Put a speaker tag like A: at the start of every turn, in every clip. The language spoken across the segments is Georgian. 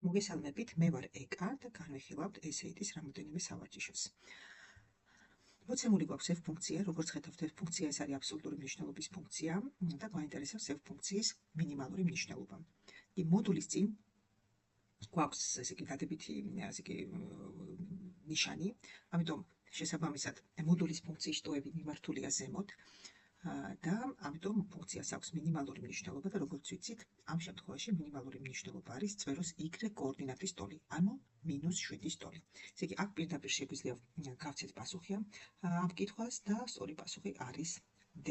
A: მოგესალმებით, მე ვარ ეკა და განვიხილავთ ესეიტის რამოდენიმე სავარჯიშოს. მოცემული გვაქვს f ფუნქცია, როგორც ხედავთ, f ფუნქცია ეს არის აბსოლუტური მნიშვნელობის ფუნქცია და გვაინტერესებს f ფუნქციის მინიმალური მნიშვნელობა. მოდულის წინ გვაქვს ესე იგი დადებითი ნიშანი, ამიტომ შესაბამისად მოდულის ფუნქციის შტოები მიმართულია ზემოთ და ამიტომ ფუნქციას აქვს მინიმალური მნიშვნელობა და როგორც ვიცით, ამ შემთხვევაში მინიმალური მნიშვნელობა არის წვეროს y კოორდინატის ტოლი, ანუ -7-ის ტოლი. ესე იგი, აქ პირდაპირ შეგვიძლია გავცეთ პასუხი ამ კითხვას და სწორი პასუხი არის D.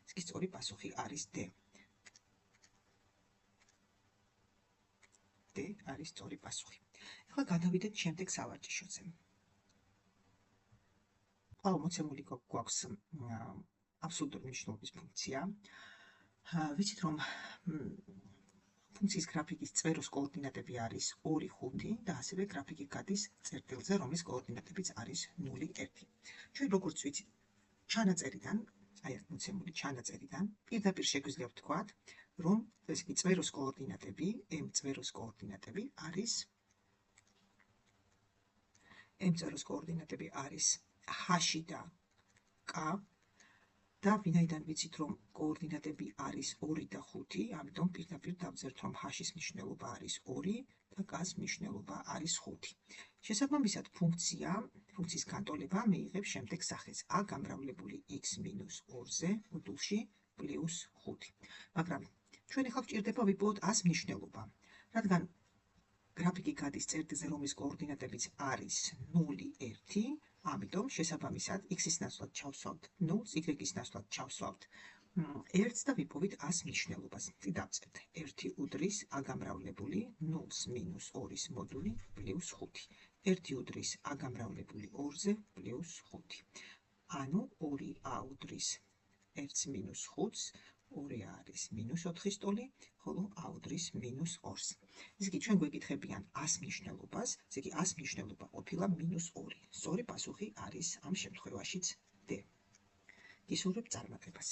A: ეს კი სწორი პასუხი არის D. D არის სწორი პასუხი. ახლა გადავიდეთ შემდეგ სავარჯიშოზე. ყველა მოცემული გვაქვს აბსოლუტური მნიშვნელობის ფუნქცია. ვიცით, რომ ფუნქციის გრაფიკის წვეროს კოორდინატები არის 2, 5 და ასევე გრაფიკი გადის წერტილზე, რომლის კოორდინატებიც არის 0, 1. ჩვენ როგორც ვიცით, ჩანაწერიდან, აი აქ მოცემული ჩანაწერიდან, პირდაპირ შეგვიძლია ვთქვათ, რომ ეს კი წვეროს კოორდინატები, m წვეროს კოორდინატები არის h და k და ვინაიდან ვიცით, რომ კოორდინატები არის 2 და 5, ამიტომ პირდაპირ დავწერთ, რომ h-ის მნიშვნელობა არის 2 და k-ს მნიშვნელობა არის 5. შესაბამისად, ფუნქციის განტოლება მიიღებს შემდეგ სახეს: a გამრავლებული x-2-ზე მოდულში +5. მაგრამ ჩვენ ახლა გვჭირდება ვიპოვოთ a-ს მნიშვნელობა, რადგან გრაფიკი გადის წერტილზე, რომლის კოორდინატებიც არის 0, 1, ამიტომ შესაბამისად x-ის ნაცვლად ჩავსვავთ 0-ს, y-ის ნაცვლად ჩავსვავთ 1-ს და ვიპოვით a-ს მნიშვნელობას. დავწერთ 1 უდრის a გამრავლებული 0-ს -2-ის მოდული +5. 1 უდრის a გამრავლებული 2-ზე +5. ანუ 2a უდრის 1-ს -5-ს, 2 არის -4-ის ტოლი, ხოლო a უდრის -2-ს. ესე იგი, ჩვენ გვეკითხებიან a-ს მნიშვნელობას, ესე იგი, a-ს მნიშვნელობა ყოფილა -2. სწორი პასუხი არის ამ შემთხვევაშიც D. გისურვებ წარმატებას.